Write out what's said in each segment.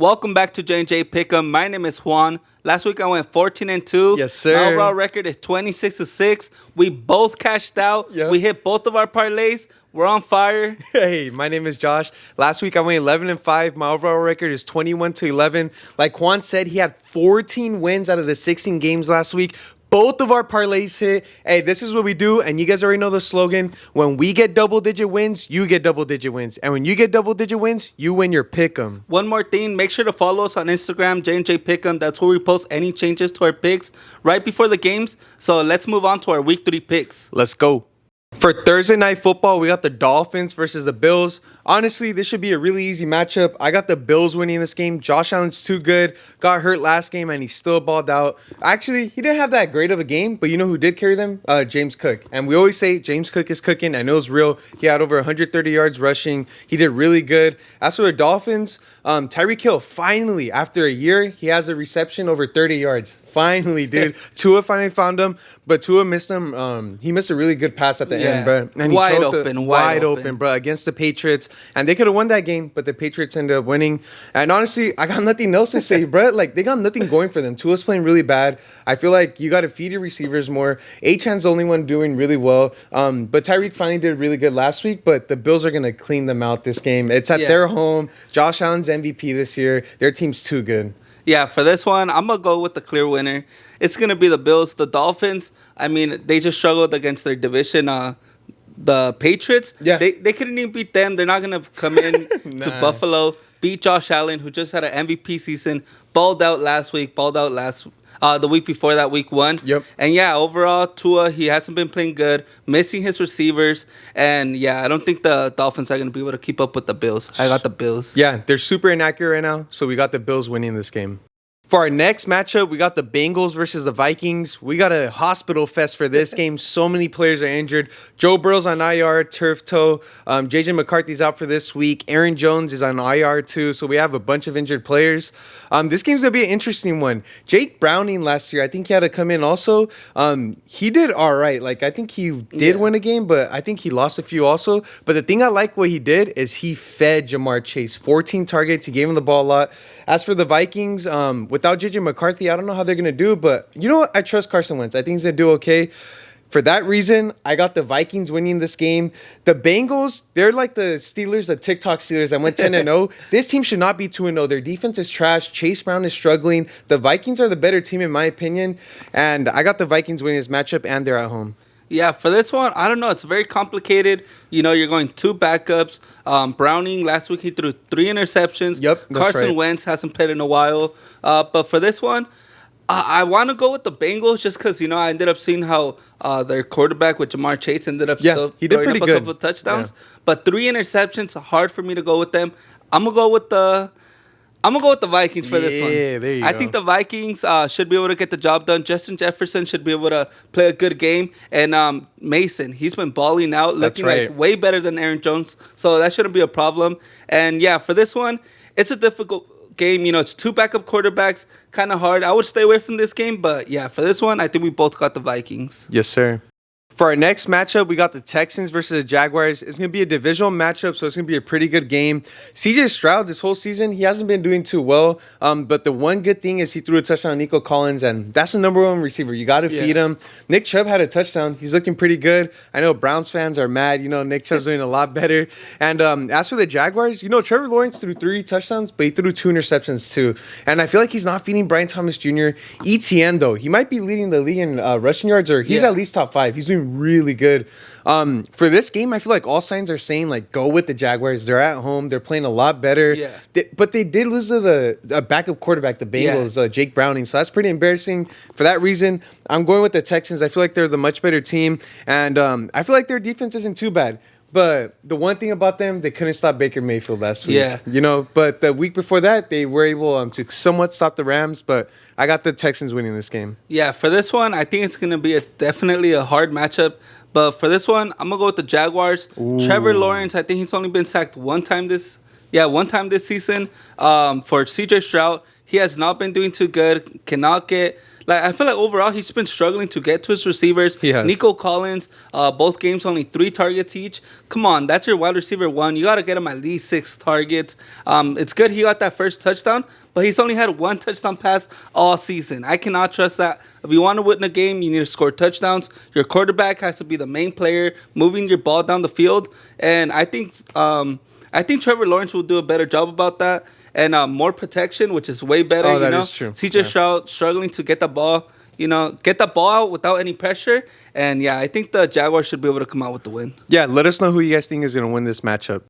Welcome back to JandJPickEm. My name is Juan. Last week I went 14-2. Yes, sir. My overall record is 26-6. We both cashed out. Yep. We hit both of our parlays. We're on fire. Hey, my name is Josh. Last week I went 11-5. My overall record is 21-11. Like Juan said, he had 14 wins out of the 16 games last week. Both of our parlays hit. Hey, this is what we do, and you guys already know the slogan. When we get double-digit wins, you get double-digit wins. And when you get double-digit wins, you win your pick'em. One more thing, make sure to follow us on Instagram, JandJPickEm. That's where we post any changes to our picks right before the games. So let's move on to our Week 3 picks. Let's go. For Thursday Night Football, we got the Dolphins versus the Bills. Honestly, this should be a really easy matchup. I got the Bills winning this game. Josh Allen's too good. Got hurt last game, and he still balled out. Actually, he didn't have that great of a game, but you know who did carry them? James Cook. And we always say James Cook is cooking. I know it's real. He had over 130 yards rushing. He did really good. As for the Dolphins, Tyreek Hill, finally, after a year, he has a reception over 30 yards. Finally, dude. Tua finally found him, but Tua missed him. He missed a really good pass at the end, bro. And he wide choked open, wide open, bro, against the Patriots. And they could have won that game, but the Patriots ended up winning. And honestly, I got nothing else to say, bro. Like, they got nothing going for them. Tua's playing really bad. I feel like you got to feed your receivers more. Achan's the only one doing really well. But Tyreek finally did really good last week, but the Bills are going to clean them out this game. It's at their home. Josh Allen's MVP this year. Their team's too good. Yeah, for this one, I'm going to go with the clear winner. It's going to be the Bills. The Dolphins, I mean, they just struggled against their division, the Patriots. Yeah. They couldn't even beat them. They're not going to come in to Buffalo, beat Josh Allen, who just had an MVP season, balled out last week, the week before that, week 1. Yep. And yeah, overall, Tua, he hasn't been playing good, missing his receivers. And yeah, I don't think the Dolphins are going to be able to keep up with the Bills. I got the Bills. Yeah, they're super inaccurate right now, so we got the Bills winning this game. For our next matchup, we got the Bengals versus the Vikings. We got a hospital fest for this game. So many players are injured. Joe Burrow's on IR, turf toe. JJ McCarthy's out for this week. Aaron Jones is on IR too. So we have a bunch of injured players. This game's going to be an interesting one. Jake Browning last year, I think he had to come in also. He did all right. Like, I think he did win a game, but I think he lost a few also. But the thing I like what he did is he fed Jamar Chase 14 targets. He gave him the ball a lot. As for the Vikings, without JJ McCarthy, I don't know how they're going to do, but you know what? I trust Carson Wentz. I think he's going to do okay. For that reason, I got the Vikings winning this game. The Bengals, they're like the Steelers, the TikTok Steelers that went 10-0. This team should not be 2-0. Their defense is trash. Chase Brown is struggling. The Vikings are the better team in my opinion, and I got the Vikings winning this matchup, and they're at home. Yeah, for this one, I don't know. It's very complicated. You know, you're going 2 backups. Browning, last week he threw 3 interceptions. Yep, that's Carson right. Wentz hasn't played in a while. But for this one, I want to go with the Bengals just because, you know, I ended up seeing how their quarterback with Jamar Chase ended up still he did throwing pretty up a good. couple of touchdowns. Yeah. But 3 interceptions, hard for me to go with them. I'm going to go with the Vikings for this one. Yeah, there you go. I think the Vikings should be able to get the job done. Justin Jefferson should be able to play a good game. And Mason, he's been balling out, looking like way better than Aaron Jones. So that shouldn't be a problem. And yeah, for this one, it's a difficult game. You know, it's 2 backup quarterbacks, kind of hard. I would stay away from this game. But yeah, for this one, I think we both got the Vikings. Yes, sir. For our next matchup, we got the Texans versus the Jaguars. It's going to be a divisional matchup, so it's going to be a pretty good game. CJ Stroud, this whole season, he hasn't been doing too well. But the one good thing is he threw a touchdown on Nico Collins, and that's the number 1 receiver. You got to feed him. Nick Chubb had a touchdown. He's looking pretty good. I know Browns fans are mad. You know, Nick Chubb's doing a lot better. And as for the Jaguars, you know, Trevor Lawrence threw 3 touchdowns, but he threw 2 interceptions too. And I feel like he's not feeding Brian Thomas Jr. ETN, though, he might be leading the league in rushing yards, or he's at least top 5. He's doing really good. For this game, I feel like all signs are saying, like, go with the Jaguars. They're at home. They're playing a lot better. Yeah. But they did lose to the backup quarterback, the Bengals, Jake Browning. So that's pretty embarrassing. For that reason, I'm going with the Texans. I feel like they're the much better team. And I feel like their defense isn't too bad. But the one thing about them, they couldn't stop Baker Mayfield last week. Yeah. You know, but the week before that, they were able to somewhat stop the Rams. But I got the Texans winning this game. Yeah, for this one, I think it's going to be definitely a hard matchup. But for this one, I'm going to go with the Jaguars. Ooh. Trevor Lawrence, I think he's only been sacked one time this season. For CJ Stroud, he has not been doing too good. Cannot get Like, I feel like overall he's been struggling to get to his receivers. He has. Nico Collins, both games only 3 targets each. Come on, that's your wide receiver 1. You got to get him at least 6 targets. It's good he got that first touchdown, but he's only had 1 touchdown pass all season. I cannot trust that. If you want to win a game, you need to score touchdowns. Your quarterback has to be the main player, moving your ball down the field. And I think Trevor Lawrence will do a better job about that. And more protection, which is way better. Oh, that is true. CJ Stroud struggling to get the ball, get the ball out without any pressure. And yeah, I think the Jaguars should be able to come out with the win. Yeah, let us know who you guys think is going to win this matchup.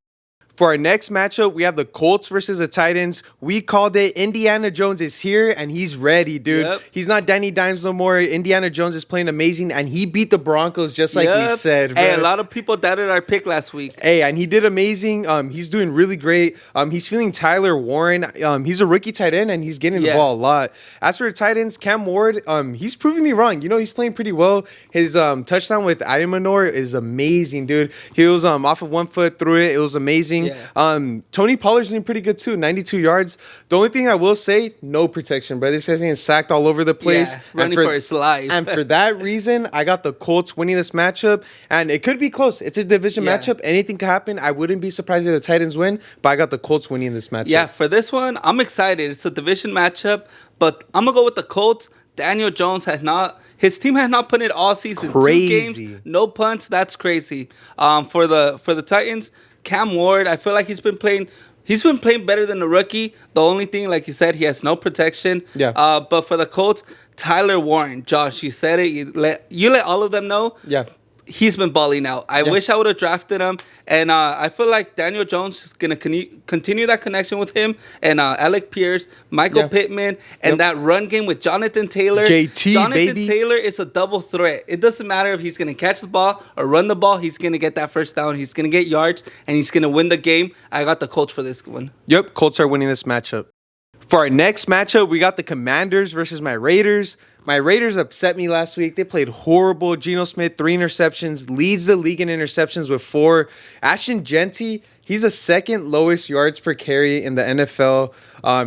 For our next matchup, we have the Colts versus the Titans. We called it. Indiana Jones is here, and he's ready, dude. Yep. He's not Danny Dimes no more. Indiana Jones is playing amazing, and he beat the Broncos just like we said. Hey, a lot of people doubted our pick last week. Hey, and he did amazing. He's doing really great. He's feeling Tyler Warren. He's a rookie tight end, and he's getting the ball a lot. As for the Titans, Cam Ward, he's proving me wrong. He's playing pretty well. His touchdown with Ayamanor is amazing, dude. He was off of 1 foot, through it. It was amazing. Yeah. Tony Pollard's doing pretty good too, 92 yards. The only thing I will say, no protection, bro. This guy's getting sacked all over the place. Yeah, running for his life. And for that reason, I got the Colts winning this matchup. And it could be close. It's a division matchup. Anything could happen. I wouldn't be surprised if the Titans win, but I got the Colts winning this matchup. Yeah, for this one, I'm excited. It's a division matchup, but I'm going to go with the Colts. Daniel Jones his team had not punted all season. Crazy. 2 games, no punts. That's crazy. For the Titans, Cam Ward, I feel like he's been playing better than a rookie. The only thing, like you said, he has no protection. Yeah. But for the Colts, Tyler Warren, Josh, you said it. You let all of them know. Yeah. He's been balling out. I wish I would have drafted him. And I feel like Daniel Jones is going to continue that connection with him. And Alec Pierce, Michael Pittman, and that run game with Jonathan Taylor. Jonathan Taylor is a double threat. It doesn't matter if he's going to catch the ball or run the ball. He's going to get that first down. He's going to get yards, and he's going to win the game. I got the Colts for this one. Yep, Colts are winning this matchup. For our next matchup, we got the Commanders versus my Raiders. My Raiders upset me last week. They played horrible. Geno Smith, 3 interceptions, leads the league in interceptions with 4. Ashton Genty, he's the second lowest yards per carry in the NFL.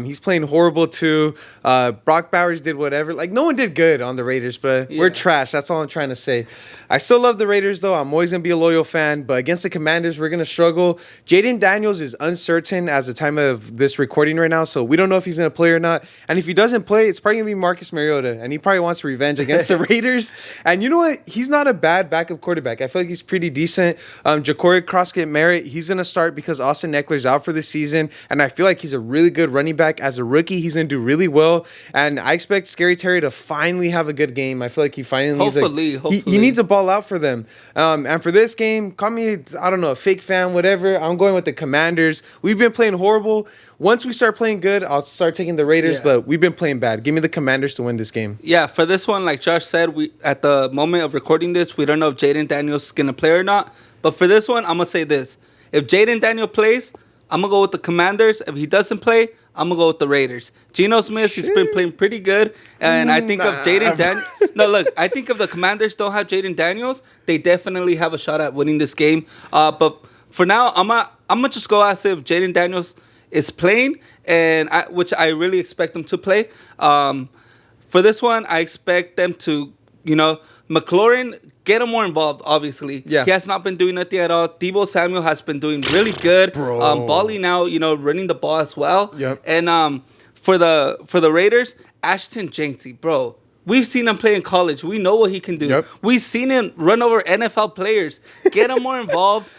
He's playing horrible too. Brock Bowers did whatever. Like, no one did good on the Raiders, but we're trash. That's all I'm trying to say. I still love the Raiders, though. I'm always going to be a loyal fan. But against the Commanders, we're going to struggle. Jaden Daniels is uncertain as the time of this recording right now, so we don't know if he's going to play or not. And if he doesn't play, it's probably going to be Marcus Mariota, and he probably wants revenge against the Raiders. And you know what? He's not a bad backup quarterback. I feel like he's pretty decent. Ja'Cory Croskett-Merritt, he's going to start because Austin Eckler's out for the season, and I feel like he's a really good running back. As a rookie, he's going to do really well, and I expect Scary Terry to finally have a good game. I feel like he finally hopefully. He needs a ball out for them. And for this game, call me, I don't know, a fake fan, whatever. I'm going with the Commanders. We've been playing horrible. Once we start playing good, I'll start taking the Raiders, but we've been playing bad. Give me the Commanders to win this game. Yeah, for this one, like Josh said, we at the moment of recording this, we don't know if Jaden Daniels is going to play or not. But for this one, I'm going to say this. If Jaden Daniels plays, I'm going to go with the Commanders. If he doesn't play, I'm going to go with the Raiders. Geno Smith, he's been playing pretty good. And I think if Jaden Daniels... No, look, I think if the Commanders don't have Jaden Daniels, they definitely have a shot at winning this game. But for now, I'm gonna just go as if Jaden Daniels is playing, which I really expect them to play. For this one, I expect them to, McLaurin, get him more involved, obviously. Yeah. He has not been doing nothing at all. Deebo Samuel has been doing really good. Balling out, running the ball as well. Yep. And for the Raiders, Ashton Genty, bro. We've seen him play in college. We know what he can do. Yep. We've seen him run over NFL players. Get him more involved.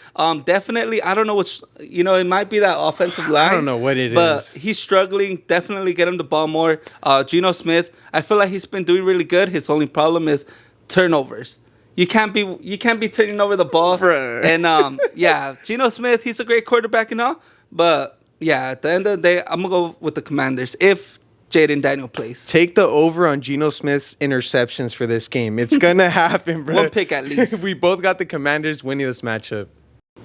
Definitely, I don't know what's, it might be that offensive line. I don't know what it but is. He's struggling. Definitely get him the ball more. Geno Smith, I feel like he's been doing really good. His only problem is turnovers. You can't be turning over the ball. Bruh. And Geno Smith, he's a great quarterback and all. But yeah, at the end of the day, I'm gonna go with the Commanders if Jaden Daniels plays. Take the over on Geno Smith's interceptions for this game. It's gonna happen, bro. 1 pick at least. We both got the Commanders winning this matchup.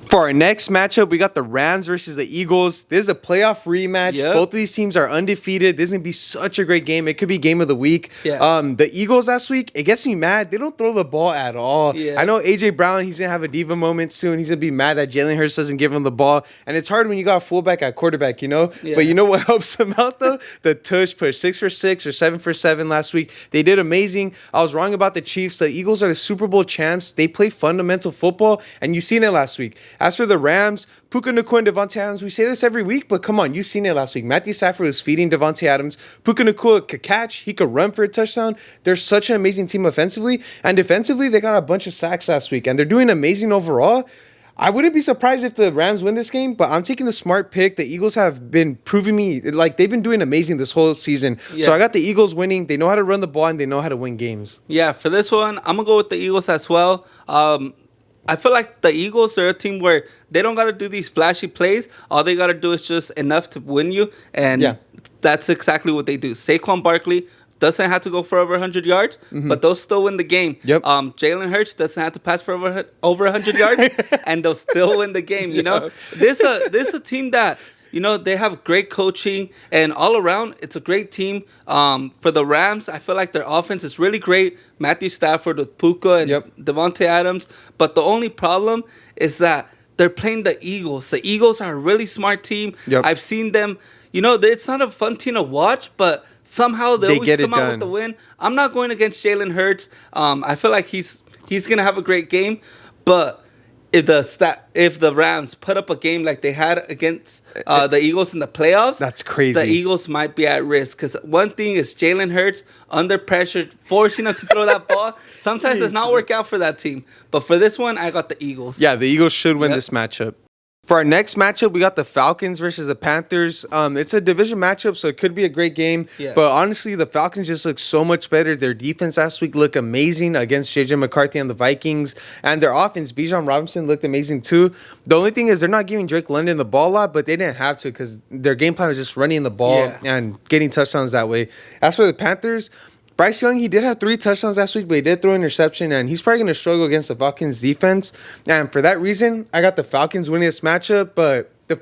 For our next matchup, we got the Rams versus the Eagles. This is a playoff rematch. Yep. Both of these teams are undefeated. This is going to be such a great game. It could be game of the week. Yeah. The Eagles last week, it gets me mad. They don't throw the ball at all. Yeah. I know A.J. Brown, he's going to have a diva moment soon. He's going to be mad that Jalen Hurts doesn't give him the ball. And it's hard when you got a fullback at quarterback, you know? Yeah. But you know what helps them out, though? The tush push. 6 for 6 or 7 for 7 last week. They did amazing. I was wrong about the Chiefs. The Eagles are the Super Bowl champs. They play fundamental football, and you seen it last week. As for the Rams, Puka Nacua and Devontae Adams, we say this every week, but come on, you've seen it last week. Matthew Stafford was feeding Devontae Adams. Puka Nacua could catch. He could run for a touchdown. They're such an amazing team offensively. And defensively, they got a bunch of sacks last week, and they're doing amazing overall. I wouldn't be surprised if the Rams win this game, but I'm taking the smart pick. The Eagles have been proving me, like, they've been doing amazing this whole season. Yeah. So I got the Eagles winning. They know how to run the ball, and they know how to win games. Yeah, for this one, I'm going to go with the Eagles as well. I feel like the Eagles, they're a team where they don't got to do these flashy plays. All they got to do is just enough to win you. And that's exactly what they do. Saquon Barkley doesn't have to go for over 100 yards, but they'll still win the game. Yep. Jalen Hurts doesn't have to pass for over 100 yards, and they'll still win the game, you know? This a team that, you know, they have great coaching, and all around, it's a great team. For the Rams, I feel like their offense is really great. Matthew Stafford with Puka and Devontae Adams. But the only problem is that they're playing the Eagles. The Eagles are a really smart team. I've seen them. You know, it's not a fun team to watch, but somehow they always come out with the win. I'm not going against Jalen Hurts. I feel like he's going to have a great game, but if the Rams put up a game like they had against the Eagles in the playoffs, that's crazy. The Eagles might be at risk, because one thing is Jalen Hurts under pressure, forcing them to throw that ball. Sometimes does not work out for that team. But for this one, I got the Eagles. Yeah, the Eagles should win this matchup. For our next matchup, we got the Falcons versus the Panthers. It's a division matchup, so it could be a great game. Yeah. But honestly, the Falcons just look so much better. Their defense last week looked amazing against J.J. McCarthy and the Vikings. And their offense, Bijan Robinson, looked amazing too. The only thing is they're not giving Drake London the ball a lot, but they didn't have to, because their game plan was just running the ball and getting touchdowns that way. As for the Panthers, Bryce Young, he did have 3 touchdowns last week, but he did throw an interception, and he's probably going to struggle against the Falcons defense. And for that reason, I got the Falcons winning this matchup, but the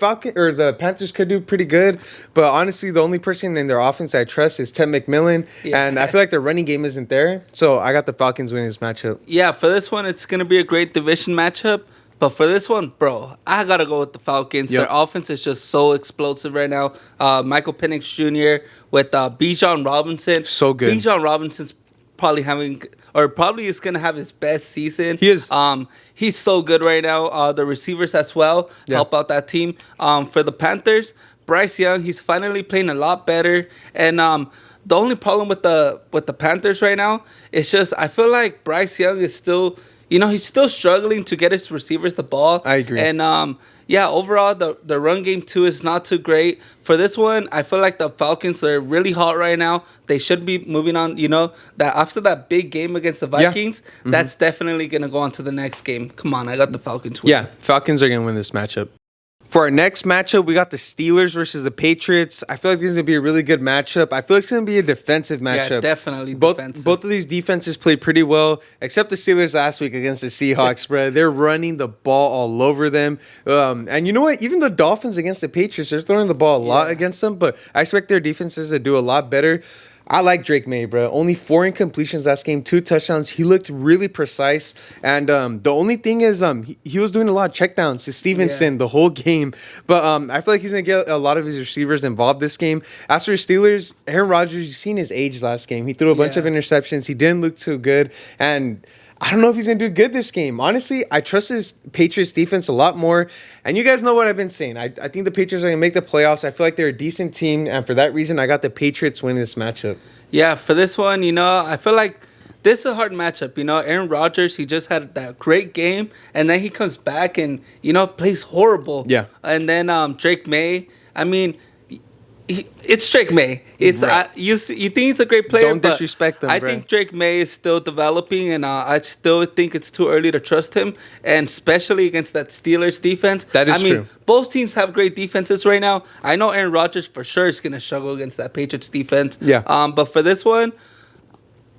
Panthers could do pretty good. But honestly, the only person in their offense I trust is Ted McMillan, and I feel like their running game isn't there. So I got the Falcons winning this matchup. Yeah, for this one, it's going to be a great division matchup. But for this one, bro, I got to go with the Falcons. Their offense is just so explosive right now. Michael Penix Jr. with Bijan Robinson. So good. Bijan Robinson's probably is going to have his best season. He is. He's so good right now. The receivers as well help out that team. For the Panthers, Bryce Young, he's finally playing a lot better. And the only problem with the Panthers right now is just I feel like Bryce Young is still... You know, he's still struggling to get his receivers the ball. I agree. And, overall, the run game, too, is not too great. For this one, I feel like the Falcons are really hot right now. They should be moving on, you know, that after that big game against the Vikings, that's definitely going to go on to the next game. Come on, I got the Falcons winning. Yeah, Falcons are going to win this matchup. For our next matchup, we got the Steelers versus the Patriots. I feel like this is going to be a really good matchup. I feel like it's going to be a defensive matchup. Yeah, definitely defensive. Both of these defenses played pretty well, except the Steelers last week against the Seahawks, bro. They're running the ball all over them. And you know what? Even the Dolphins against the Patriots, they're throwing the ball a lot against them, but I expect their defenses to do a lot better. I like Drake May, bro. Only 4 incompletions last game, 2 touchdowns. He looked really precise. And the only thing is he was doing a lot of checkdowns to Stevenson the whole game. But I feel like he's going to get a lot of his receivers involved this game. As for Steelers, Aaron Rodgers, you've seen his age last game. He threw a bunch of interceptions. He didn't look too good. And I don't know if he's going to do good this game. Honestly, I trust his Patriots defense a lot more. And you guys know what I've been saying. I think the Patriots are going to make the playoffs. I feel like they're a decent team. And for that reason, I got the Patriots winning this matchup. Yeah, for this one, you know, I feel like this is a hard matchup. You know, Aaron Rodgers, he just had that great game. And then he comes back and, you know, plays horrible. Yeah. And then Drake May, I mean... It's Drake May. It's you think he's a great player. Don't disrespect him. I think Drake May is still developing, and I still think it's too early to trust him, and especially against that Steelers defense. That is true. Both teams have great defenses right now. I know Aaron Rodgers for sure is going to struggle against that Patriots defense. Yeah. But for this one,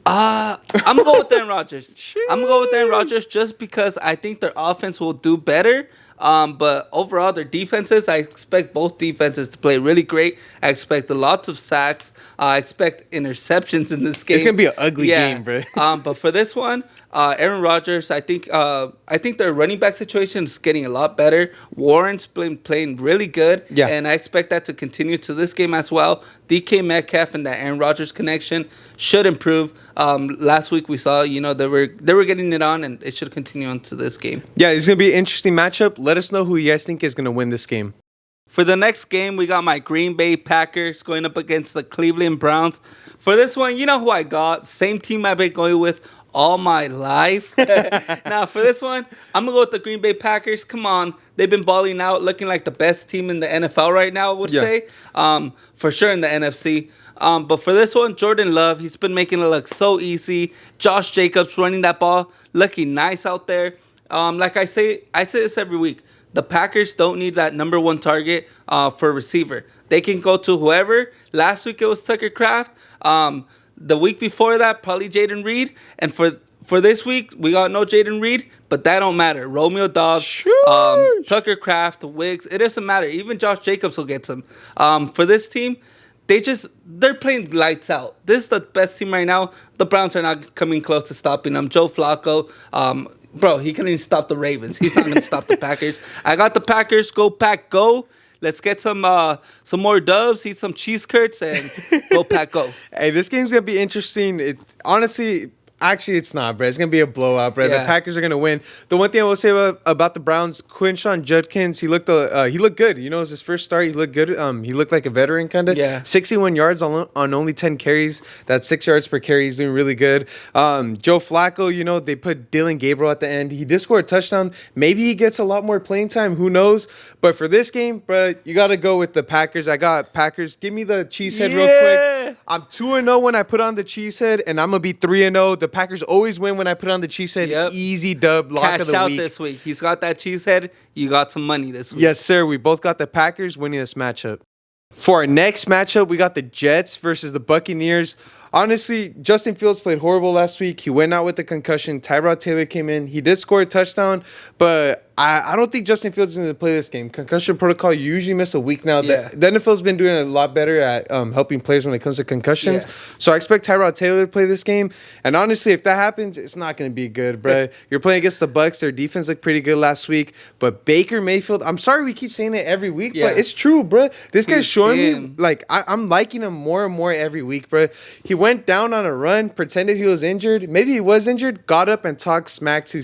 I'm gonna go with Aaron Rodgers. I'm gonna go with Aaron Rodgers just because I think their offense will do better. But overall, their defenses, I expect both defenses to play really great. I expect lots of sacks. I expect interceptions in this game. It's gonna be an ugly game, bro. But for this one, Aaron Rodgers, I think their running back situation is getting a lot better. Warren's been playing really good, and I expect that to continue to this game as well. DK Metcalf and that Aaron Rodgers connection should improve. Last week we saw, they were getting it on, and it should continue on to this game. Yeah, it's gonna be an interesting matchup. Let us know who you guys think is gonna win this game. For the next game, we got my Green Bay Packers going up against the Cleveland Browns. For this one, you know who I got. Same team I've been going with all my life. Now, for this one, I'm going to go with the Green Bay Packers. Come on. They've been balling out, looking like the best team in the NFL right now, I would say. For sure in the NFC. But for this one, Jordan Love, he's been making it look so easy. Josh Jacobs running that ball, looking nice out there. Like I say this every week. The Packers don't need that number one target for receiver. They can go to whoever. Last week it was Tucker Kraft. The week before that, probably Jaden Reed. And for this week, we got no Jaden Reed, but that don't matter. Romeo Dobbs, Tucker Kraft, Wiggs, it doesn't matter. Even Josh Jacobs will get some. For this team, they're playing lights out. This is the best team right now. The Browns are not coming close to stopping them. Joe Flacco, bro, he couldn't even stop the Ravens. He's not going to stop the Packers. I got the Packers. Go, Pack, go. Let's get some more dubs, eat some cheese curds, and go, Pack, go. Hey, this game's going to be interesting. Honestly, actually, it's not, bro. It's going to be a blowout, bro. Yeah. The Packers are going to win. The one thing I will say about the Browns, Quinshon Judkins, he looked good. It was his first start. He looked good. He looked like a veteran, kind of. Yeah. 61 yards on only 10 carries. That's 6 yards per carry. He's doing really good. Joe Flacco, they put Dylan Gabriel at the end. He did score a touchdown. Maybe he gets a lot more playing time. Who knows? But for this game, bro, you got to go with the Packers. I got Packers. Give me the cheesehead real quick. I'm 2-0 when I put on the cheesehead, and I'm going to be 3-0. The Packers always win when I put on the cheesehead. Yep. Easy dub, lock Cash of the out week. This week. He's got that cheesehead. You got some money this week. Yes, sir. We both got the Packers winning this matchup. For our next matchup, we got the Jets versus the Buccaneers. Honestly, Justin Fields played horrible last week. He went out with a concussion. Tyrod Taylor came in. He did score a touchdown, but I don't think Justin Fields is going to play this game. Concussion protocol, you usually miss a week now. Yeah. The NFL's been doing a lot better at helping players when it comes to concussions. Yeah. So I expect Tyrod Taylor to play this game. And honestly, if that happens, it's not going to be good, bro. You're playing against the Bucs. Their defense looked pretty good last week. But Baker Mayfield, I'm sorry we keep saying it every week, but it's true, bro. This guy's showing me, like, I'm liking him more and more every week, bro. He went down on a run, pretended he was injured. Maybe he was injured, got up and talked smack to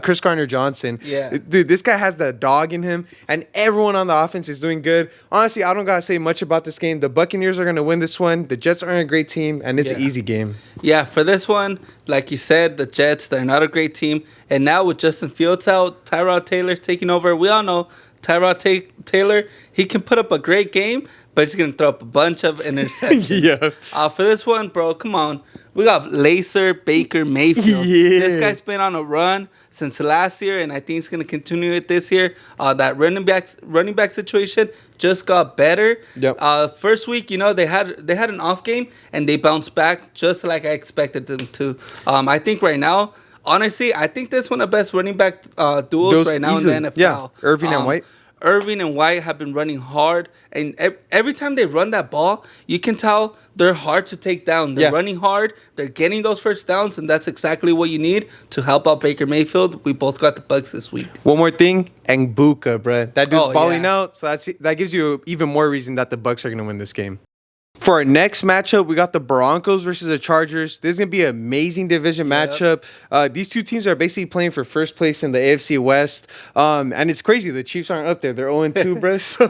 Chris Gardner-Johnson. Yeah. Dude, this guy has the dog in him, and everyone on the offense is doing good. Honestly, I don't got to say much about this game. The Buccaneers are going to win this one. The Jets aren't a great team, and it's an easy game. Yeah, for this one, like you said, the Jets, they're not a great team. And now with Justin Fields out, Tyrod Taylor taking over, we all know Tyrod Taylor, he can put up a great game, but he's going to throw up a bunch of interceptions. For this one, bro, come on. We got Lacer Baker Mayfield. This guy's been on a run since last year, and I think he's going to continue it this year. That running back situation just got better. First week, they had an off game, and they bounced back just like I expected them to. I think right now, honestly, I think this one of the best running back duels right now in the NFL. Yeah, Irving and White. Irving and White have been running hard, and every time they run that ball, you can tell they're hard to take down. They're running hard, they're getting those first downs, and that's exactly what you need to help out Baker Mayfield. We both got the Bucs this week. One more thing, Ngbuka, bruh. That dude's balling out, so that gives you even more reason that the Bucs are going to win this game. For our next matchup, we got the Broncos versus the Chargers. This is going to be an amazing division matchup. These two teams are basically playing for first place in the AFC West. And it's crazy. The Chiefs aren't up there. They're 0-2, bro. So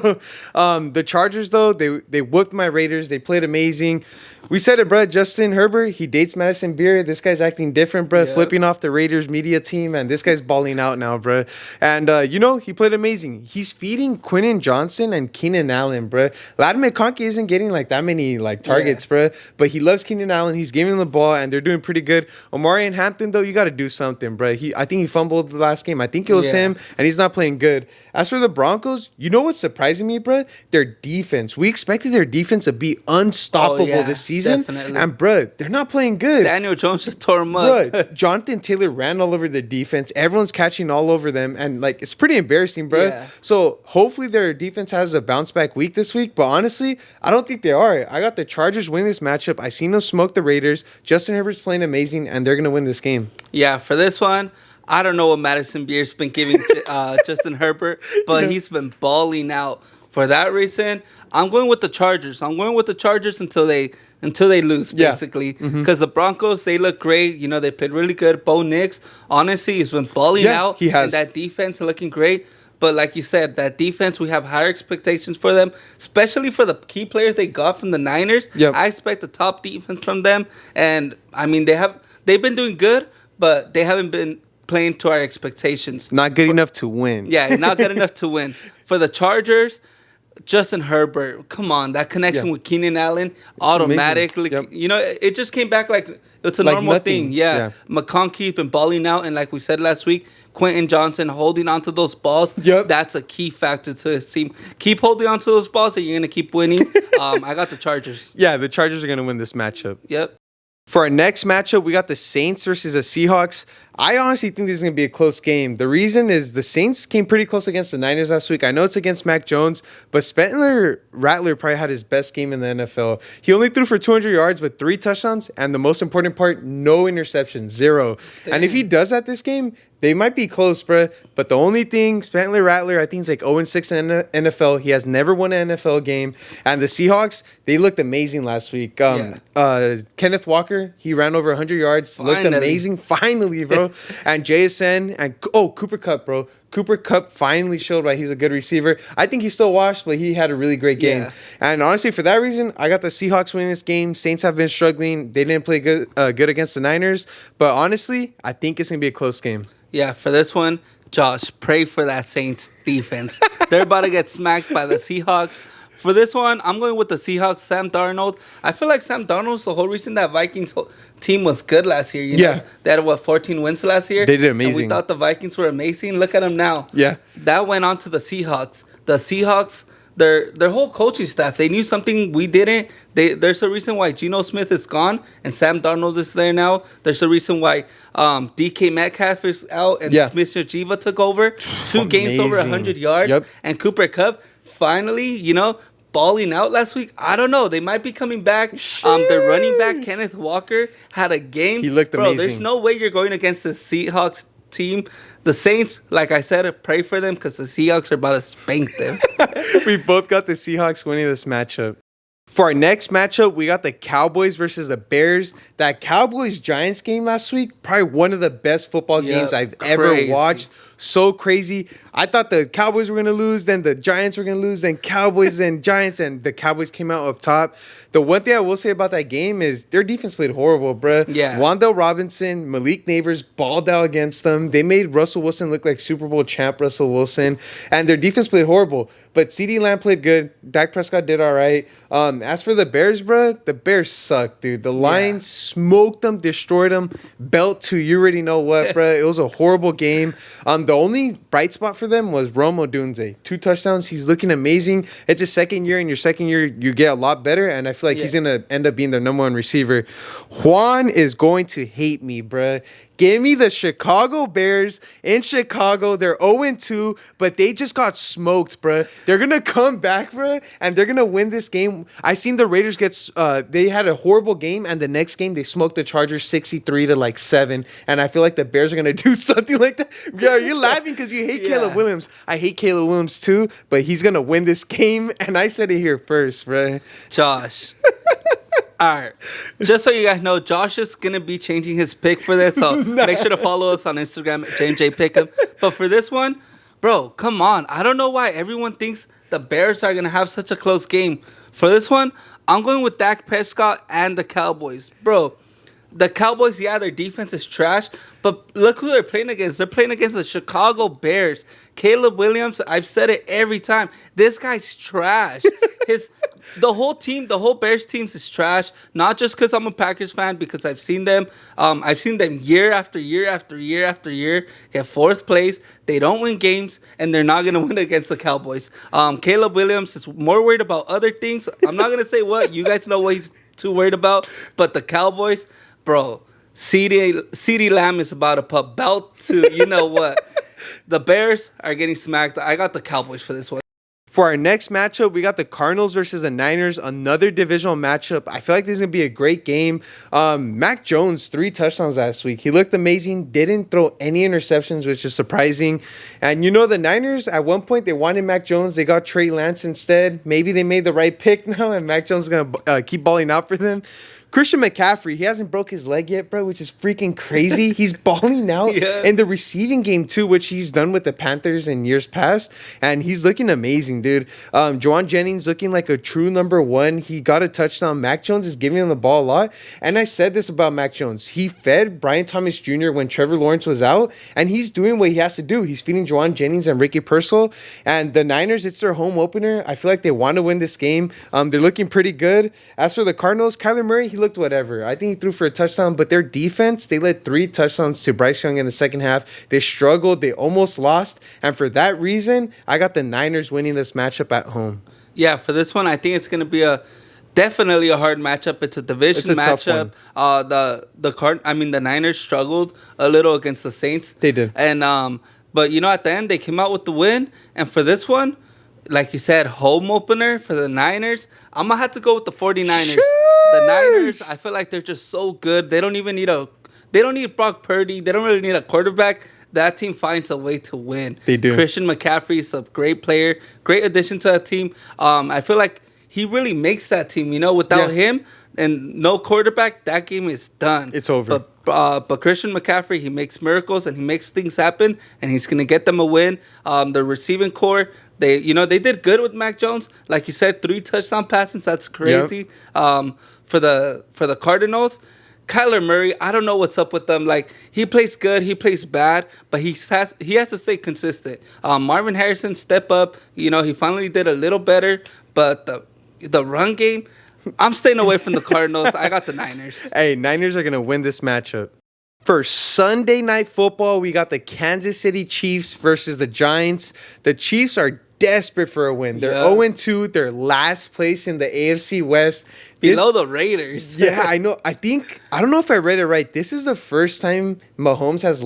the Chargers, though, they whooped my Raiders. They played amazing. We said it, bro. Justin Herbert, he dates Madison Beer. This guy's acting different, bro. Flipping off the Raiders media team. And this guy's balling out now, bro. And, he played amazing. He's feeding Quinton Johnson and Keenan Allen, bro. Ladd McConkey isn't getting, like, that many many targets, bro. But he loves Keenan Allen. He's giving him the ball, and they're doing pretty good. Omari and Hampton, though, you got to do something, bro. I think he fumbled the last game. I think it was him, and he's not playing good. As for the Broncos, you know what's surprising me, bro? Their defense. We expected their defense to be unstoppable this season, definitely. And bro, they're not playing good. Daniel Jones just tore him up. Bro, Jonathan Taylor ran all over the defense. Everyone's catching all over them, and it's pretty embarrassing, bro. Yeah. So hopefully their defense has a bounce back week this week. But honestly, I don't think they are. I got the Chargers winning this matchup. I seen them smoke the Raiders. Justin Herbert's playing amazing, and they're gonna win this game. Yeah, for this one, I don't know what Madison Beer's been giving Justin Herbert, but he's been balling out. For that reason, I'm going with the Chargers. I'm going with the Chargers until they lose, basically. Because the Broncos, they look great. You know, they played really good. Bo Nix, honestly, he's been balling out. He has. And that defense looking great. But like you said, that defense, we have higher expectations for them, especially for the key players they got from the Niners. Yep. I expect a top defense from them. And, I mean, they've been doing good, but they haven't been playing to our expectations. Not good enough to win. Yeah, not good enough to win. For the Chargers, Justin Herbert, come on, that connection with Keenan Allen, automatically, you know, it just came back like it's a normal thing. Yeah. McConkey been balling out, and like we said last week, Quentin Johnson holding onto those balls. That's a key factor to his team. Keep holding onto those balls, and you're gonna keep winning. I got the Chargers. Yeah, the Chargers are gonna win this matchup. Yep. For our next matchup, we got the Saints versus the Seahawks. I honestly think this is going to be a close game. The reason is the Saints came pretty close against the Niners last week. I know it's against Mac Jones, but Spencer Rattler probably had his best game in the NFL. He only threw for 200 yards with 3 touchdowns, and the most important part, no interceptions, 0. Damn. And if he does that this game, they might be close, bro. But the only thing, Spencer Rattler, I think he's like 0-6 in the NFL. He has never won an NFL game. And the Seahawks, they looked amazing last week. Kenneth Walker, he ran over 100 yards. Finally. Looked amazing. Finally, bro. And JSN and Cooper Kupp, bro. Cooper Kupp finally showed why he's a good receiver. I think he's still washed, but he had a really great game. And honestly, for that reason, I got the Seahawks winning this game. Saints have been struggling. They didn't play good against the Niners. But honestly, I think it's going to be a close game. Yeah, for this one, Josh, pray for that Saints defense. They're about to get smacked by the Seahawks. For this one, I'm going with the Seahawks, Sam Darnold. I feel like Sam Darnold's the whole reason that Vikings team was good last year. You know? They had, 14 wins last year? They did amazing. And we thought the Vikings were amazing. Look at them now. Yeah. That went on to the Seahawks. The Seahawks, their whole coaching staff, they knew something we didn't. There's a reason why Geno Smith is gone and Sam Darnold is there now. There's a reason why DK Metcalf is out and Smith-Schuster took over. 2 games over 100 yards. And Cooper Kupp finally, balling out last week. I don't know. They might be coming back. Their running back, Kenneth Walker, had a game. He looked amazing. There's no way you're going against the Seahawks team. The Saints, like I said, pray for them because the Seahawks are about to spank them. We both got the Seahawks winning this matchup. For our next matchup, we got the Cowboys versus the Bears. That Cowboys-Giants game last week, probably one of the best football games I've ever watched. So crazy. I thought the Cowboys were going to lose, then the Giants were going to lose, then Cowboys, then Giants, and the Cowboys came out up top. The one thing I will say about that game is their defense played horrible, bruh. Wan'Dale Robinson, Malik Neighbors balled out against them. They made Russell Wilson look like Super Bowl champ Russell Wilson, and their defense played horrible. But CeeDee Lamb played good. Dak Prescott did all right. As for the Bears, bruh, the Bears suck, dude. The Lions smoked them, destroyed them, belt to you already know what, bruh. It was a horrible game. The only bright spot for them was Rome Odunze. 2 touchdowns. He's looking amazing. It's his second year. In your second year, you get a lot better. And I feel like he's going to end up being their number 1 receiver. Juan is going to hate me, bruh. Give me the Chicago Bears in Chicago. They're 0-2, but they just got smoked, bruh. They're going to come back, bruh, and they're going to win this game. I seen the Raiders they had a horrible game, and the next game they smoked the Chargers 63-7, and I feel like the Bears are going to do something like that. Yeah, you're laughing because you hate Caleb Williams. I hate Caleb Williams too, but he's going to win this game, and I said it here first, bruh. Josh. All right. Just so you guys know, Josh is going to be changing his pick for this. So make sure to follow us on Instagram at JandJPickEm. But for this one, bro, come on. I don't know why everyone thinks the Bears are going to have such a close game. For this one, I'm going with Dak Prescott and the Cowboys. Bro, The Cowboys, yeah, their defense is trash, but look who they're playing against. They're playing against the Chicago Bears. Caleb Williams, I've said it every time. This guy's trash. The whole team, the whole Bears team is trash. Not just because I'm a Packers fan, because I've seen them. I've seen them year after year after year after year get fourth place. They don't win games, and they're not gonna win against the Cowboys. Caleb Williams is more worried about other things. I'm not gonna say what. You guys know what he's too worried about. But the Cowboys, bro, CeeDee Lamb is about to put belt to you know what. The Bears are getting smacked. I got the Cowboys for this one. For our next matchup, we got the Cardinals versus the Niners, another divisional matchup. I feel like this is going to be a great game. Mac Jones, 3 touchdowns last week. He looked amazing, didn't throw any interceptions, which is surprising. And you know, the Niners, at one point, they wanted Mac Jones. They got Trey Lance instead. Maybe they made the right pick now, and Mac Jones is going to keep balling out for them. Christian McCaffrey, he hasn't broke his leg yet, bro, which is freaking crazy. He's balling out in the receiving game, too, which he's done with the Panthers in years past. And he's looking amazing, dude. Juwan Jennings looking like a true number 1. He got a touchdown. Mac Jones is giving him the ball a lot. And I said this about Mac Jones. He fed Brian Thomas Jr. when Trevor Lawrence was out. And he's doing what he has to do. He's feeding Juwan Jennings and Ricky Pearsall. And the Niners, it's their home opener. I feel like they want to win this game. They're looking pretty good. As for the Cardinals, Kyler Murray, he looked whatever. I think he threw for a touchdown, but their defense, they led 3 touchdowns to Bryce Young in the second half. They struggled. They almost lost. And for that reason, I got the Niners winning this matchup at home. Yeah, for this one, I think it's going to be definitely a hard matchup. It's a division matchup. The Niners struggled a little against the Saints. They did. And but you know, at the end they came out with the win. And for this one, like you said, home opener for the Niners. I'm going to have to go with the 49ers. The Niners, I feel like they're just so good. They don't even need they don't need Brock Purdy. They don't really need a quarterback. That team finds a way to win. They do. Christian McCaffrey is a great player, great addition to that team. I feel like he really makes that team. You know, without him and no quarterback, that game is done. It's over. But Christian McCaffrey, he makes miracles and he makes things happen, and he's gonna get them a win. The receiving core, they did good with Mac Jones, like you said, 3 touchdown passes. That's crazy. Yep. For the Cardinals, Kyler Murray, I don't know what's up with them. Like, he plays good, he plays bad, but he has to stay consistent. Marvin Harrison, step up. You know, he finally did a little better, but the run game, I'm staying away from the Cardinals. I got the Niners. Hey, Niners are going to win this matchup. For Sunday Night Football, we got the Kansas City Chiefs versus the Giants. The Chiefs are desperate for a win. They're 0-2. They're last place in the AFC West. Below the Raiders. Yeah, I know. I don't know if I read it right. This is the first time Mahomes has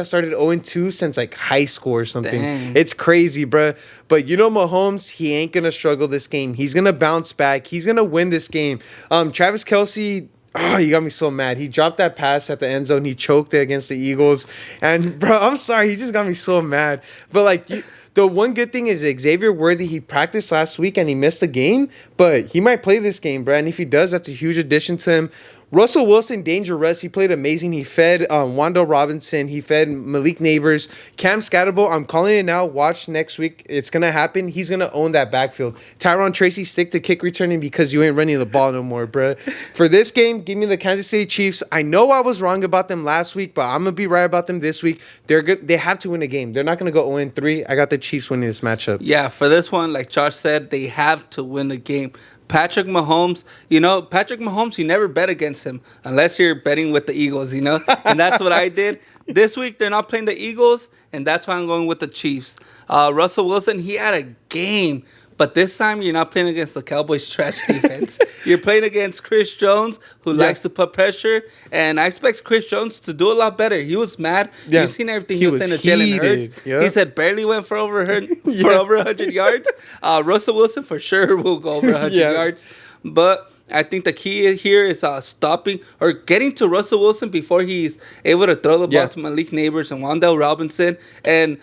started 0-2 since like high school or something. Dang. It's crazy, bro. But you know Mahomes, he ain't going to struggle this game. He's going to bounce back. He's going to win this game. Travis Kelce... Oh, you got me so mad. He dropped that pass at the end zone. He choked it against the Eagles. And, bro, I'm sorry. He just got me so mad. But, like, the one good thing is Xavier Worthy, he practiced last week and he missed the game. But he might play this game, bro. And if he does, that's a huge addition to him. Russell Wilson, dangerous. He played amazing. He fed Wando Robinson. He fed Malik Neighbors. Cam Scatterbo, I'm calling it now. Watch next week. It's going to happen. He's going to own that backfield. Tyron Tracy, stick to kick returning because you ain't running the ball no more, bro. For this game, give me the Kansas City Chiefs. I know I was wrong about them last week, but I'm going to be right about them this week. They're good. They have to win a game. They're not going to go 0-3. I got the Chiefs winning this matchup. Yeah, for this one, like Josh said, they have to win the game. Patrick Mahomes, you never bet against him unless you're betting with the Eagles, you know? And that's what I did. This week, they're not playing the Eagles, and that's why I'm going with the Chiefs. Russell Wilson, he had a game, but this time you're not playing against the Cowboys' trash defense. You're playing against Chris Jones, who likes to put pressure, and I expect Chris Jones to do a lot better. He was mad. Yeah. You've seen everything he was saying to Jalen Hurts. Yep. He said barely went for over 100 yards. Russell Wilson for sure will go over 100 yards. But I think the key here is stopping or getting to Russell Wilson before he's able to throw the ball to Malik Neighbors and Wandale Robinson. And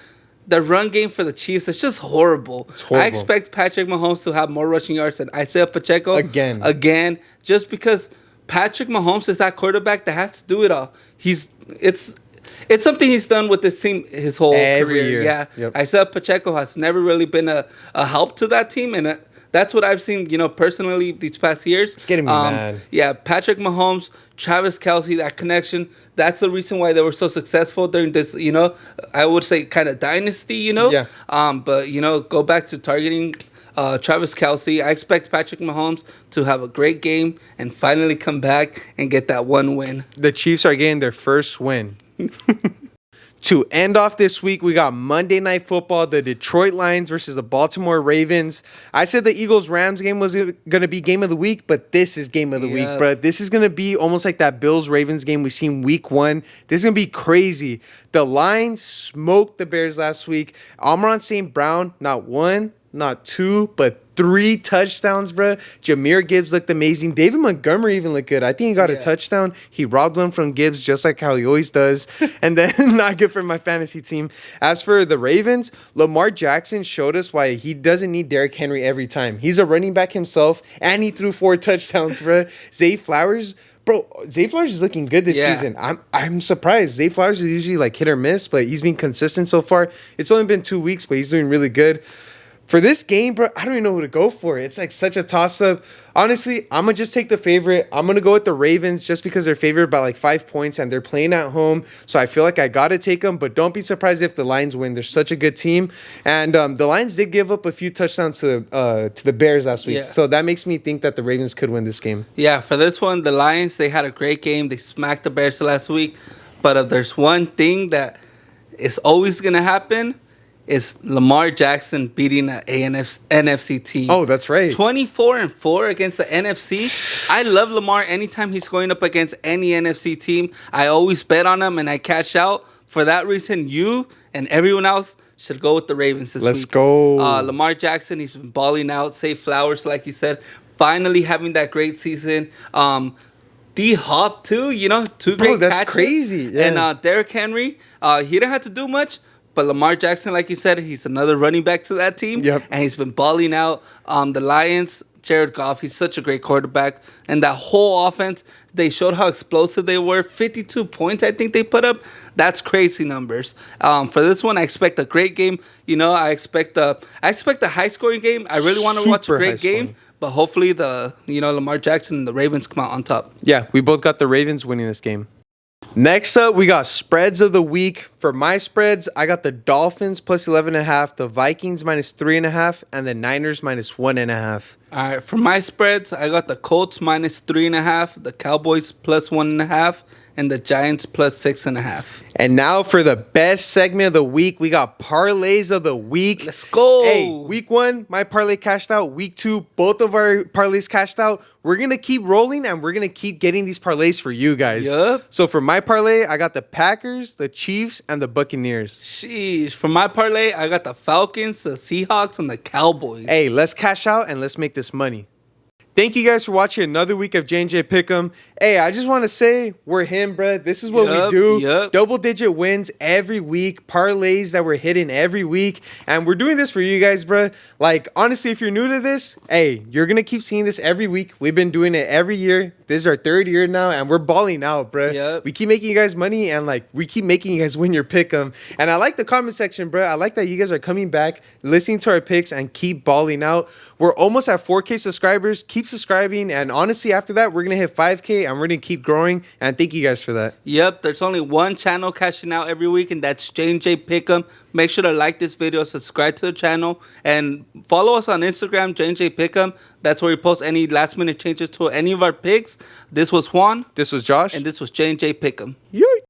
the run game for the Chiefs is just horrible. It's horrible. I expect Patrick Mahomes to have more rushing yards than Isaiah Pacheco. Again, just because Patrick Mahomes is that quarterback that has to do it all. It's something he's done with this team his whole career. Year. Yeah. Yep. Isaiah Pacheco has never really been a help to that team, and that's what I've seen, personally these past years. It's getting me mad. Yeah, Patrick Mahomes, Travis Kelce, that connection. That's the reason why they were so successful during this, I would say kind of dynasty, Yeah. But, go back to targeting Travis Kelce. I expect Patrick Mahomes to have a great game and finally come back and get that one win. The Chiefs are getting their first win. To end off this week, we got Monday Night Football, the Detroit Lions versus the Baltimore Ravens. I said the Eagles-Rams game was going to be game of the week, but this is game of the week, bro. This is going to be almost like that Bills-Ravens game we seen week 1. This is going to be crazy. The Lions smoked the Bears last week. Amon St. Brown, not 1, not 2, but 3 touchdowns, bro. Jahmyr Gibbs looked amazing. David Montgomery even looked good. I think he got a touchdown. He robbed one from Gibbs just like how he always does. And then not good for my fantasy team. As for the Ravens, Lamar Jackson showed us why he doesn't need Derrick Henry every time. He's a running back himself, and he threw 4 touchdowns, bro. Zay Flowers is looking good this season. I'm surprised. Zay Flowers is usually like hit or miss, but he's been consistent so far. It's only been 2 weeks, but he's doing really good. For this game, bro, I don't even know who to go for. It's like such a toss-up. Honestly, I'm going to just take the favorite. I'm going to go with the Ravens just because they're favored by like 5 points and they're playing at home. So I feel like I got to take them. But don't be surprised if the Lions win. They're such a good team. And the Lions did give up a few touchdowns to the Bears last week. Yeah. So that makes me think that the Ravens could win this game. Yeah, for this one, the Lions, they had a great game. They smacked the Bears last week. But if there's one thing that is always going to happen, is Lamar Jackson beating an NFC team. Oh, that's right. 24-4 against the NFC. I love Lamar anytime he's going up against any NFC team. I always bet on him and I cash out. For that reason, you and everyone else should go with the Ravens this week. Let's go. Lamar Jackson, he's been balling out. Zay Flowers, like you said, finally having that great season. D-Hop, too, 2 great that's catches. Crazy. Yeah. And Derrick Henry, he didn't have to do much. But Lamar Jackson, like you said, he's another running back to that team. Yep. And he's been balling out. The Lions, Jared Goff, he's such a great quarterback. And that whole offense, they showed how explosive they were. 52 points, I think they put up. That's crazy numbers. For this one, I expect a great game. I expect a high-scoring game. I really want to watch a great game. But hopefully, Lamar Jackson and the Ravens come out on top. Yeah, we both got the Ravens winning this game. Next up, we got spreads of the week. For my spreads, I got the Dolphins plus 11.5, the Vikings minus 3.5, and the Niners minus 1.5. All right, for my spreads, I got the Colts minus 3.5, the Cowboys plus 1.5, and the Giants plus 6.5. And now for the best segment of the week, we got parlays of the week. Let's go. Hey, week 1, my parlay cashed out. Week 2, both of our parlays cashed out. We're going to keep rolling, and we're going to keep getting these parlays for you guys. Yep. So for my parlay, I got the Packers, the Chiefs, and the Buccaneers. Sheesh. For my parlay, I got the Falcons, the Seahawks, and the Cowboys. Hey, let's cash out, and let's make this money. Thank you guys for watching another week of JandJPickEm. Hey, I just want to say we're him, bro. This is what we do. Yep. Double-digit wins every week. Parlays that we're hitting every week. And we're doing this for you guys, bro. Like, honestly, if you're new to this, hey, you're going to keep seeing this every week. We've been doing it every year. This is our 3rd year now, and we're balling out, bro. Yep. We keep making you guys money, and, like, we keep making you guys win your pick'em. And I like the comment section, bro. I like that you guys are coming back, listening to our picks, and keep balling out. We're almost at 4K subscribers. Keep subscribing, and honestly, after that, we're going to hit 5K, and we're going to keep growing, and thank you guys for that. Yep, there's only one channel cashing out every week, and that's JandJPickEm. Make sure to like this video, subscribe to the channel, and follow us on Instagram, JandJPickEm. That's where we post any last-minute changes to any of our picks. This was Juan. This was Josh. And this was JandJPickEm. Yay.